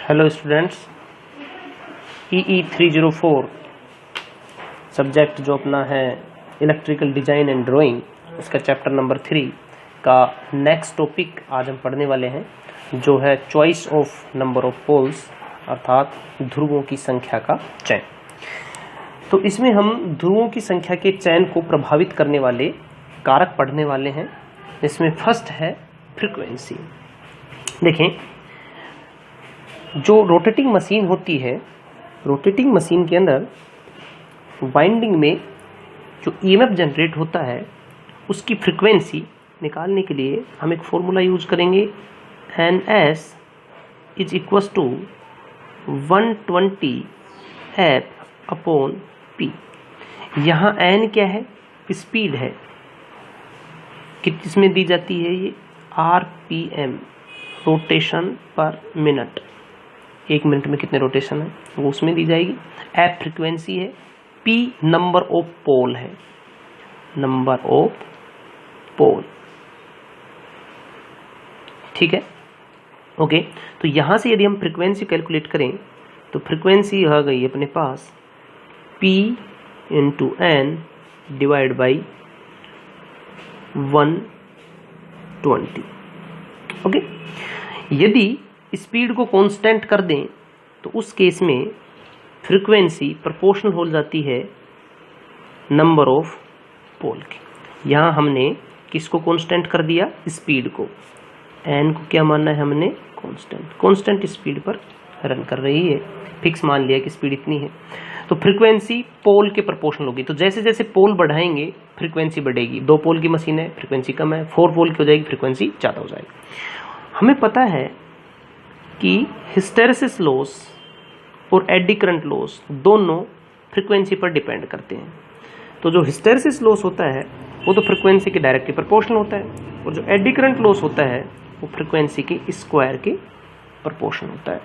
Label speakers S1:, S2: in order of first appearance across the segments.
S1: Hello students, EE 304 subject जो अपना है इलेक्ट्रिकल डिज़ाइन एंड ड्राइंग, उसका चैप्टर नंबर 3 का नेक्स्ट टॉपिक आज हम पढ़ने वाले हैं, जो है choice of number of poles, अर्थात ध्रुवों की संख्या का चयन। तो इसमें हम ध्रुवों की संख्या के चयन को प्रभावित करने वाले कारक पढ़ने वाले हैं। इसमें फर्स्ट है फ्रीक्वेंसी। देखें, जो रोटेटिंग मशीन होती है, रोटेटिंग मशीन के अंदर वाइंडिंग में जो ईएमएफ जनरेट होता है, उसकी फ्रीक्वेंसी निकालने के लिए हम एक फॉर्मूला यूज करेंगे। NS is equal to 120 F/P। यहाँ N क्या है? स्पीड है, किसमें दी जाती है? ये RPM, रोटेशन पर मिनट। एक मिनट में कितने रोटेशन है वो उसमें दी जाएगी। F फ्रीक्वेंसी है, P नंबर ऑफ पोल है, नंबर ऑफ पोल। ठीक है, ओके। तो यहां से यदि हम फ्रीक्वेंसी कैलकुलेट करें तो फ्रीक्वेंसी आ गई अपने पास P into N divide by 120। Okay, यदि स्पीड को कांस्टेंट कर दें तो उस केस में फ्रीक्वेंसी प्रोपोर्शनल हो जाती है नंबर ऑफ पोल की। यहाँ हमने किसको कांस्टेंट कर दिया? स्पीड को। एन को क्या मानना है हमने? कांस्टेंट। कांस्टेंट स्पीड पर रन कर रही है, फिक्स मान लिया कि स्पीड इतनी है, तो फ्रीक्वेंसी पोल के प्रोपोर्शनल होगी। तो जैसे जैसे पोल बढ़ाएंगे फ्रीक्वेंसी बढ़ेगी। 2 पोल की मशीन है, फ्रीक्वेंसी कम है। 4 पोल की हो जाएगी, फ्रीक्वेंसी ज़्यादा हो जाएगी। हमें पता है कि हिस्टेरेसिस लॉस और एडी करंट लॉस दोनों फ्रीक्वेंसी पर डिपेंड करते हैं। तो जो हिस्टेरेसिस लॉस होता है वो तो फ्रीक्वेंसी के डायरेक्टली प्रोपोर्शनल होता है, और जो एडी करंट लॉस होता है वो फ्रीक्वेंसी के स्क्वायर के प्रोपोर्शनल होता है।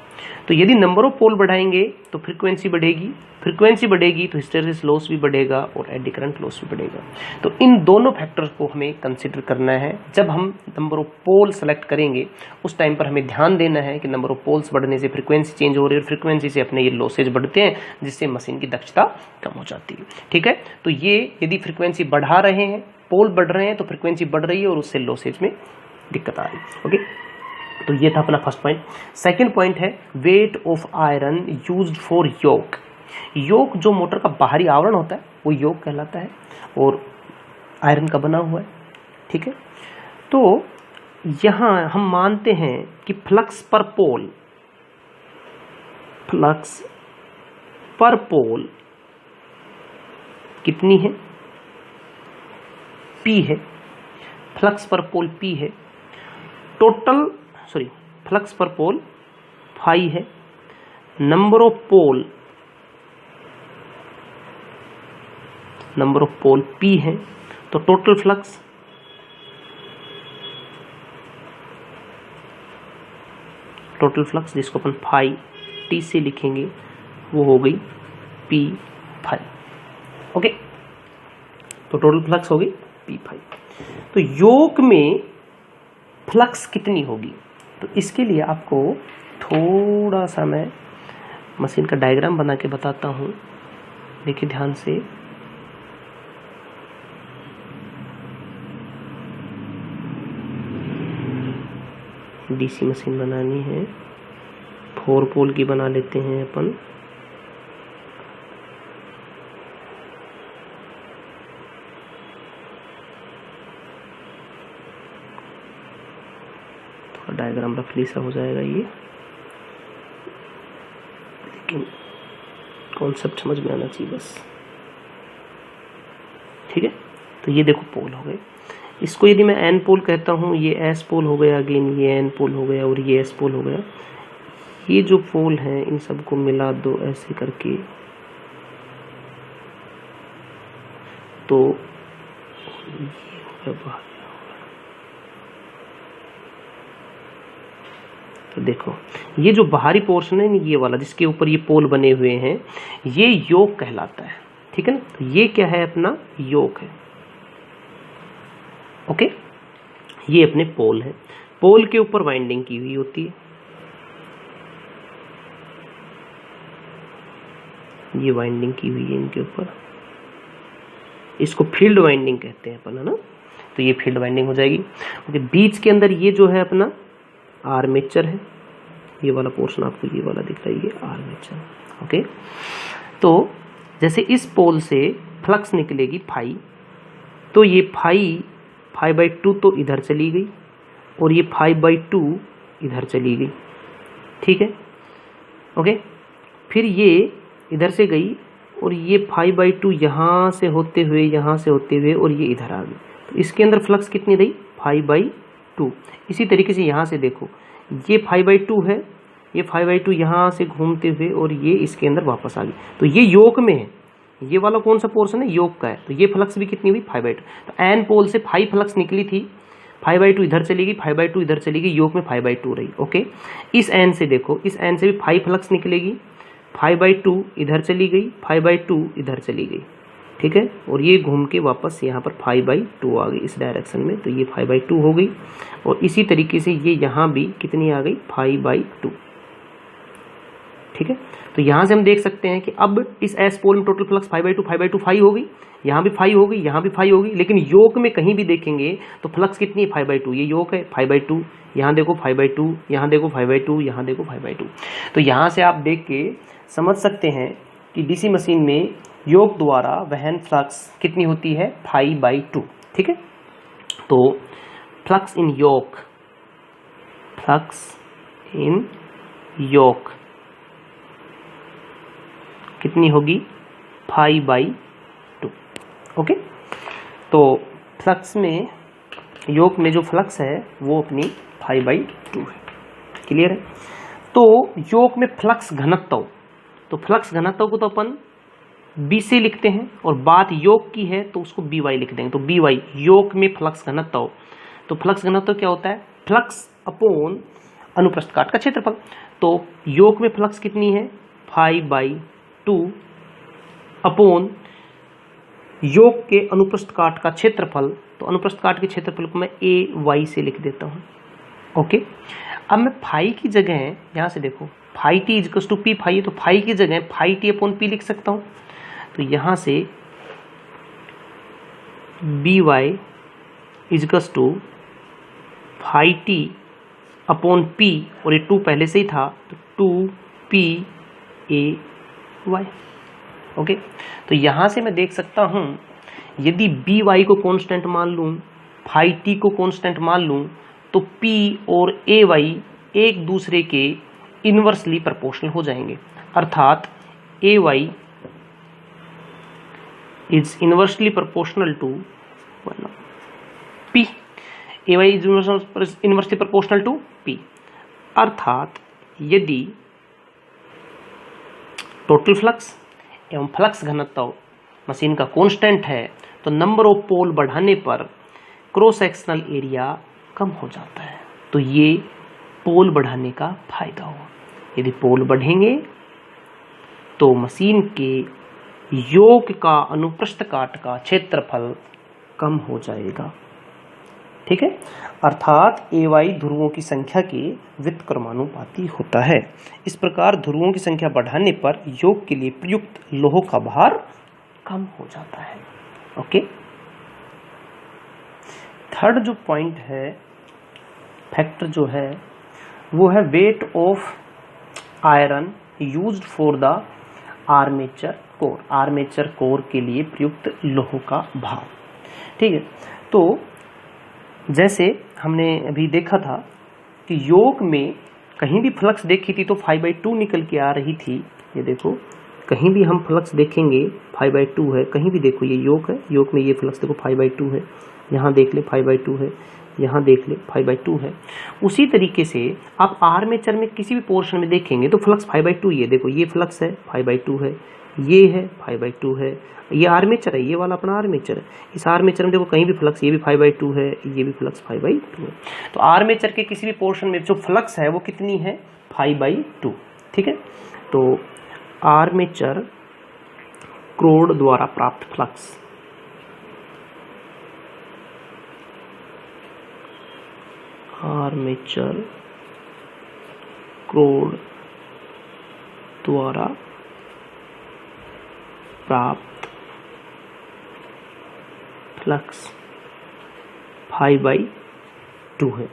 S1: तो यदि नंबर ऑफ पोल बढ़ाएंगे तो फ्रीक्वेंसी बढ़ेगी, फ्रीक्वेंसी बढ़ेगी तो हिस्टेरेसिस लॉस भी बढ़ेगा और एडी करंट लॉस भी बढ़ेगा। तो इन दोनों फैक्टर्स को हमें कंसीडर करना है। जब हम नंबर ऑफ पोल सेलेक्ट करेंगे उस टाइम पर हमें ध्यान देना है कि नंबर ऑफ पोल्स बढ़ने से फ्रीक्वेंसी चेंज हो रही है, और फ्रीक्वेंसी से अपने ये लॉसेज बढ़ते हैं, जिससे मशीन की दक्षता कम हो जाती है। ठीक है, तो ये यदि फ्रीक्वेंसी बढ़ा रहे हैं, पोल बढ़ रहे हैं, तो फ्रीक्वेंसी बढ़ रही है और उससे लॉसेज में दिक्कत आ रही है। ओके, तो ये था अपना फर्स्ट पॉइंट। सेकंड पॉइंट है weight of iron used for yoke. Yoke जो मोटर का बाहरी आवरण होता है वो योक कहलाता है, और आयरन का बना हुआ है। ठीक है, तो यहां हम मानते हैं कि फ्लक्स पर पोल, फ्लक्स पर पोल कितनी है? P है। फ्लक्स पर पोल P है। टोटल फ्लक्स पर पोल फाई है। नंबर ऑफ पोल P है। तो टोटल फ्लक्स जिसको अपन फाई T से लिखेंगे वो हो गई P फाई। ओके, तो टोटल फ्लक्स हो गई P फाई। तो योक में फ्लक्स कितनी होगी? तो इसके लिए आपको थोड़ा सा मैं मशीन का डायग्राम बना के बताता हूँ। देखिए ध्यान से, डीसी मशीन बनानी है, 4 पोल की बना लेते हैं अपन। डायग्राम रफली सा हो जाएगा ये, लेकिन कॉन्सेप्ट समझ में आना चाहिए बस। ठीक है, तो ये देखो पोल हो गए। इसको यदि मैं N पोल कहता हूँ, ये S पोल हो गया, अगेन ये N पोल हो गया, और ये S पोल हो गया। ये जो पोल हैं इन सबको मिला दो ऐसे करके, तो तो देखो ये जो बाहरी पोर्शन है, ये वाला जिसके ऊपर ये पोल बने हुए हैं, ये योक कहलाता है। ठीक है ना, तो ये क्या है? अपना योक है। ओके, ये अपने पोल है। पोल के ऊपर वाइंडिंग की हुई होती है, ये वाइंडिंग की हुई है इनके ऊपर, इसको फील्ड वाइंडिंग कहते हैं अपन, है ना। तो ये फील्ड वाइंडिंग हो जाएगी। ओके, बीच के अंदर ये जो है अपना आर्मेचर है, ये वाला पोर्शन आपको ये वाला दिख रहा है, ये आर्मेचर। ओके, तो जैसे इस पोल से फ्लक्स निकलेगी फाई, तो ये फाई बाई 2 तो इधर चली गई और ये 5/2 इधर चली गई, ठीक है। ओके, फिर ये इधर से गई और ये 5/2 यहाँ से होते हुए और ये इधर आ गई, तो इसके अंदर फ्लक्स कितनी रही 5/2। इसी तरीके से यहाँ से देखो, ये 5/2 है, ये 5/2 यहाँ से घूमते हुए और ये इसके अंदर वापस आ गई, तो ये योक में है। ये वाला कौन सा पोर्शन है, योक का है, तो ये फ्लक्स भी कितनी हुई 5/2। तो एन पोल से 5 फ्लक्स निकली थी, 5/2 इधर चली गई, 5/2 इधर चली गई, योक में 5/2 रही। ओके, इस एन से देखो, इस एन से भी 5 फ्लक्स निकलेगी, 5/2 इधर चली गई, 5/2 इधर चली गई, ठीक है, और ये घूम के वापस यहाँ पर 5/2 आ गई इस डायरेक्शन में, तो ये 5/2 हो गई। और इसी तरीके से ये यहाँ भी कितनी आ गई 5/2, ठीक है। तो यहाँ से हम देख सकते हैं कि अब इस एस पोल में टोटल फ्लक्स 5/2 5 हो गई, यहाँ भी 5 हो गई, यहाँ भी 5 हो गई, लेकिन योक में कहीं भी देखेंगे तो फ्लक्स कितनी है 5/2, ये योक है 5/2, यहाँ देखो 5/2, यहाँ देखो 5/2, यहाँ देखो 5/2। तो यहाँ से आप देख के समझ सकते हैं कि डीसी मशीन में योक द्वारा वहन फ्लक्स कितनी होती है 5/2, ठीक है। तो फ्लक्स इन योक कितनी होगी 5/2। ओके, तो फ्लक्स में, योक में जो फ्लक्स है वो अपनी 5/2 है, क्लियर है। तो योक में फ्लक्स घनत्व, तो फ्लक्स घनत्व को तो अपन बी से लिखते हैं और बात योक की है तो उसको बी वाई लिख देंगे, तो बी वाई योक में फ्लक्स घनत्व। तो फ्लक्स घनत्व क्या होता है, फ्लक्स अपॉन अनुप्रस्थ काट का क्षेत्रफल। तो योक में फ्लक्स कितनी है 5/2 अपॉन योक के अनुप्रस्थ काट का क्षेत्रफल, तो अनुप्रस्थ काट के क्षेत्रफल को मैं ए वाई से लिख देता हूँ। ओके, अब मैं फाई की जगह यहाँ से देखो phi T is equals to P phi है, तो फाई की जगह फाई टी अपॉन पी लिख सकता हूँ। तो यहाँ से B Y is equals to phi T upon P, और ये 2 पहले से ही था, तो 2PAY। ओके, तो यहाँ से मैं देख सकता हूँ यदि बी वाई को कांस्टेंट मान लूँ, फाई टी को कांस्टेंट मान लूँ, तो पी और ए वाई एक दूसरे के इनवर्सली प्रोपोर्शनल हो जाएंगे, अर्थात A Y is inversely proportional to P, A Y is inversely proportional to P. अर्थात यदि टोटल फ्लक्स एवं फ्लक्स घनत्व मशीन का कांस्टेंट है तो नंबर ऑफ पोल बढ़ाने पर क्रॉस सेक्शनल एरिया कम हो जाता है। तो ये पोल बढ़ाने का फायदा हुआ। यदि पोल बढ़ेंगे तो मशीन के योक का अनुप्रस्थ काट का क्षेत्रफल कम हो जाएगा, ठीक है। अर्थात ए वाई ध्रुवों की संख्या के व्युत्क्रमानुपाती होता है। इस प्रकार ध्रुवों की संख्या बढ़ाने पर योक के लिए प्रयुक्त लोह का भार कम हो जाता है। ओके, थर्ड जो पॉइंट है, फैक्टर जो है, वो है weight of iron used for the armature core. Armature core के लिए प्रयुक्त लोह का भार, ठीक है। तो जैसे हमने अभी देखा था कि योक में कहीं भी फ्लक्स देखी थी तो 5/2 निकल के आ रही थी। ये देखो, कहीं भी हम फ्लक्स देखेंगे 5/2 है, कहीं भी देखो ये योक है, योक में ये फ्लक्स देखो 5/2 है, यहाँ देख ले 5/2 है, यहाँ देख ले 5/2 है। उसी तरीके से आप आर्मेचर में किसी भी पोर्शन में देखेंगे तो फ्लक्स 5/2, ये देखो ये फ्लक्स है 5/2 है, ये है 5/2 है, ये आर्मेचर है, ये वाला अपना आर्मेचर है। इस आर्मेचर में देखो कहीं भी फ्लक्स, ये भी 5/2 है, ये भी फ्लक्स 5/2 है। तो आर्मेचर के किसी भी पोर्शन में जो फ्लक्स है वो कितनी है 5/2, ठीक है। तो आर्मेचर कोर द्वारा प्राप्त फ्लक्स आर्मेचर कोर द्वारा प्राप्त फ्लक्स π/2 है।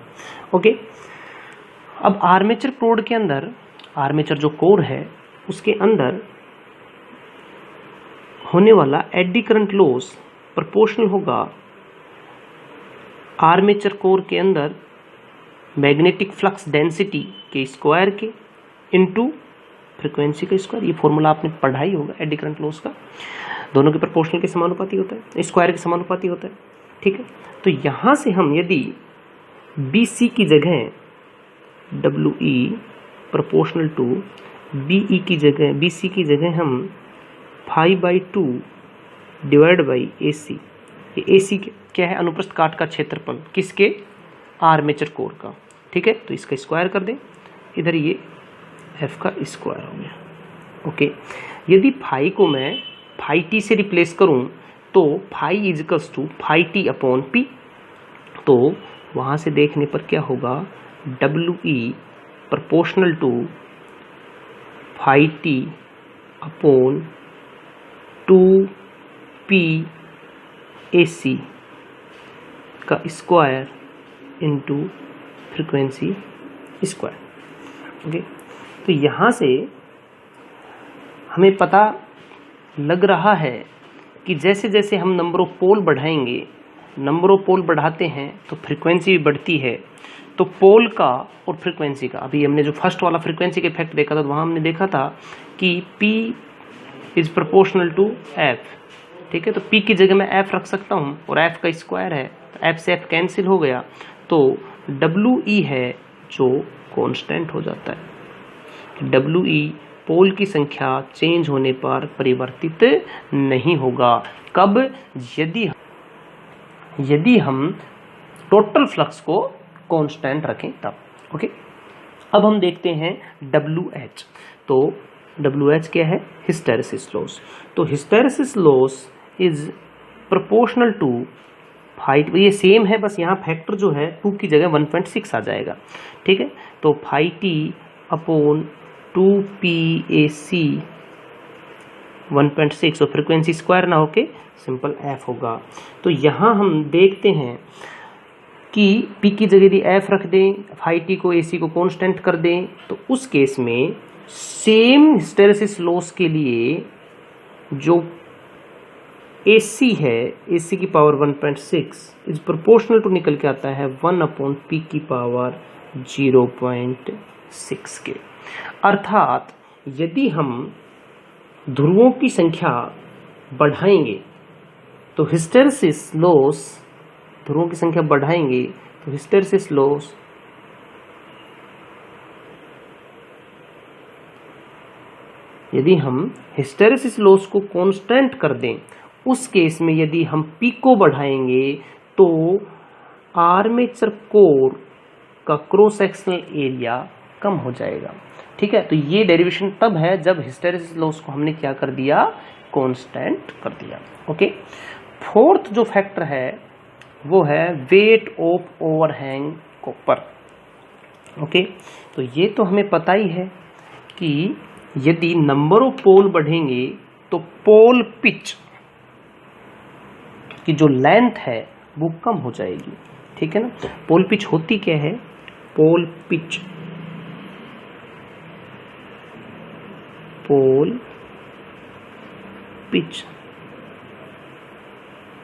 S1: ओके, अब आर्मेचर कोर के अंदर, आर्मेचर जो कोर है उसके अंदर होने वाला एडी करंट लॉस प्रोपोर्शनल होगा आर्मेचर कोर के अंदर मैग्नेटिक फ्लक्स डेंसिटी के स्क्वायर के इनटू फ्रीक्वेंसी का स्क्वायर। ये फॉर्मूला आपने पढ़ा ही होगा एडी करंट लॉस का, दोनों के प्रोपोर्शनल के समानुपाती होता है, स्क्वायर के समानुपाती होता है। ठीक है, तो यहां से हम यदि BC की जगह WE प्रोपोर्शनल टू BE की जगह, BC की जगह हम π/2 डिवाइड बाई AC, ये AC क्या है, अनुप्रस्थ काट का क्षेत्रफल, किसके, आर्मेचर कोर का। ठीक है, तो इसका स्क्वायर कर दें, इधर ये F का स्क्वायर हो गया। ओके, यदि फाई को मैं φt से रिप्लेस करूं तो फाई इजिकल्स टू φt/p, तो वहां से देखने पर क्या होगा, WE proportional to φt/2p AC का square into frequency square. Okay, तो यहाँ से हमें पता लग रहा है कि जैसे जैसे हम नंबर ऑफ पोल बढ़ाएंगे, नंबर ऑफ पोल बढ़ाते हैं तो फ्रीक्वेंसी भी बढ़ती है। तो पोल का और फ्रीक्वेंसी का, अभी हमने जो फर्स्ट वाला फ्रीक्वेंसी का इफेक्ट देखा था, तो वहाँ हमने देखा था कि P is proportional to F। ठीक है, तो P की जगह मैं F रख सकता हूँ और F का स्क्वायर है, तो F से F कैंसिल हो गया, तो WE है जो कांस्टेंट हो जाता है। WE पोल की संख्या चेंज होने पर परिवर्तित नहीं होगा। कब, यदि हम टोटल फ्लक्स को कांस्टेंट रखें तब। ओके, अब हम देखते हैं WH। तो WH क्या है, हिस्टेरेसिस लॉस। तो hysteresis loss is proportional to phi t, ये सेम है, बस यहाँ फैक्टर जो है 2 की जगह 1.6 आ जाएगा। ठीक है, तो φt/2pAC 1.6 और फ्रीक्वेंसी स्क्वायर ना होके सिंपल F होगा। तो यहाँ हम देखते हैं कि P की जगह यदि F रख दें, φt को AC को कांस्टेंट कर दें, तो उस केस में सेम हिस्टेरेसिस लॉस के लिए जो AC है, AC की पावर 1.6 इज प्रोपोर्शनल टू निकल के आता है 1/p की पावर 0.6 के। अर्थात यदि हम ध्रुवों की संख्या बढ़ाएंगे तो हिस्टेरेसिस लॉस, ध्रुवों की संख्या बढ़ाएंगे तो हिस्टेरेसिस लॉस यदि हम हिस्टेरेसिस लॉस को कांस्टेंट कर दें, उस केस में यदि हम P को बढ़ाएंगे तो आर्मेचर कोर का क्रॉस सेक्शनल एरिया कम हो जाएगा। ठीक है, तो ये डेरिवेशन तब है जब हिस्टेरेसिस लॉस को हमने क्या कर दिया, कांस्टेंट कर दिया। ओके, फोर्थ जो फैक्टर है वो है weight of overhang copper. Okay, तो ये तो हमें पता ही है कि यदि नंबर ऑफ पोल बढ़ेंगे तो पोल पिच की जो लेंथ है वो कम हो जाएगी। ठीक है ना, पोल पिच होती क्या है, pole pitch, pole pitch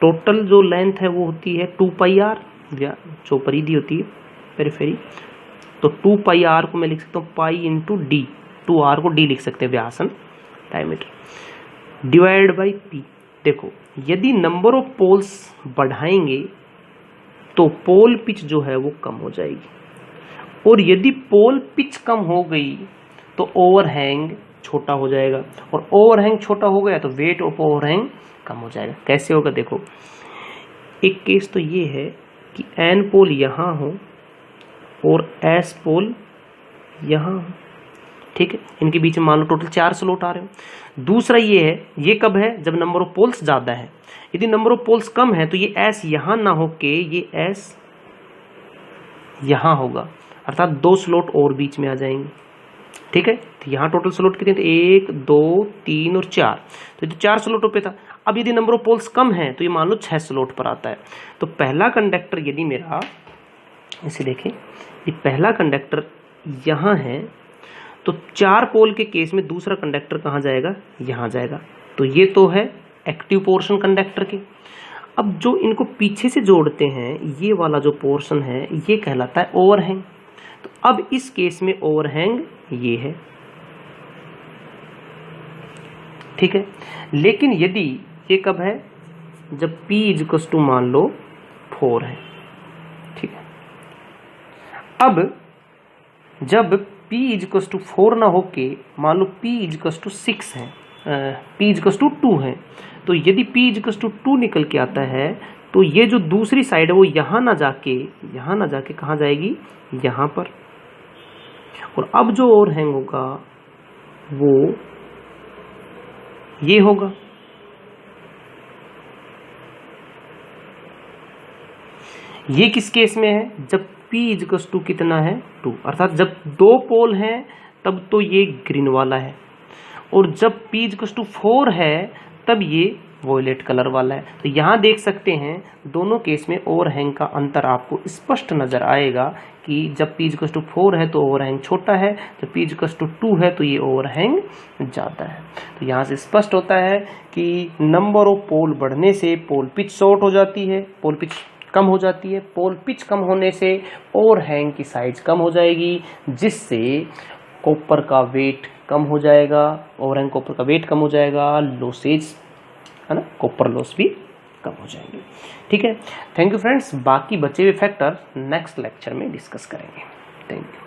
S1: total जो लेंथ है वो होती है 2πr, जो परिधि होती है पेरिफेरी, तो 2πr को मैं लिख सकता हूँ π/d, 2r को d लिख सकते हैं, Vyasan diameter, divide by p। देखो, यदि नंबर ऑफ पोल्स बढ़ाएंगे तो पोल पिच जो है वो कम हो जाएगी, और यदि पोल पिच कम हो गई तो ओवरहैंग छोटा हो जाएगा, और ओवरहैंग छोटा हो गया तो वेट ऑफ ओवरहैंग कम हो जाएगा। कैसे होगा, देखो, एक केस तो ये है कि n पोल यहाँ हो और s पोल यहाँ हो। ठीक है, इनके बीच में मान लो टोटल 4 स्लॉट आ रहे हो। दूसरा ये है, ये कब है, जब नंबर ऑफ पोल्स ज्यादा है। यदि नंबर ऑफ पोल्स कम है तो ये s यहाँ ना होके ये s यहाँ होगा, अर्थात 2 स्लॉट और बीच में आ जाएंगे। ठीक है, तो यहाँ टोटल स्लॉट कितने थे, 1 2 3 और 4, तो ये 4 स्लॉटों पे था। अब यदि नंबर ऑफ पोल्स कम है तो ये मान लो 6 स्लॉट पर आता है। तो पहला कंडक्टर यदि मेरा, इसे देखें, ये पहला कंडक्टर यहाँ है, तो 4 पोल के केस में दूसरा कंडक्टर कहाँ जाएगा, यहाँ जाएगा। तो ये तो है एक्टिव पोर्शन कंडक्टर के। अब जो इनको पीछे से जोड़ते हैं, ये वाला जो पोर्शन है ये कहलाता है ओवरहैंग। तो अब इस केस में ओवरहैंग ये है, ठीक है। लेकिन यदि ये कब है, जब P इक्वल्स टू मान लो 4 है, ठीक है। अब जब P इक्वल्स टू 4 ना होके मान लो P इक्वल्स टू 6 है, P इक्वल्स टू 2 है, तो यदि P इक्वल्स टू 2 निकल के आता है तो ये जो दूसरी साइड है वो यहाँ ना जाके कहाँ जाएगी, यहाँ पर। और अब जो ओवरहैंग होगा वो ये होगा। ये किस केस में है, जब P इक्वल्स टू कितना है, 2, अर्थात जब 2 पोल हैं तब तो ये ग्रीन वाला है, और जब P इक्वल्स टू 4 है तब ये वॉयलेट कलर वाला है। तो यहाँ देख सकते हैं दोनों केस में ओवरहैंग का अंतर आपको स्पष्ट नजर आएगा कि जब P इक्वल्स टू 4 है तो ओवरहैंग छोटा है, जब P इक्वल्स टू 2 है तो ये ओवरहैंग ज़्यादा है। तो यहाँ से स्पष्ट होता है कि नंबर ऑफ पोल बढ़ने से पोल पिच शॉर्ट हो जाती है, पोल पिच कम हो जाती है। पोल पिच कम होने से ओवरहैंग की साइज कम हो जाएगी, जिससे कॉपर का वेट कम हो जाएगा, ओवरहैंग कॉपर का वेट कम हो जाएगा, लॉसेज है ना, कॉपर लॉस भी कम हो जाएंगे। ठीक है, थैंक यू फ्रेंड्स। बाकी बचे हुए फैक्टर नेक्स्ट लेक्चर में डिस्कस करेंगे। Thank you.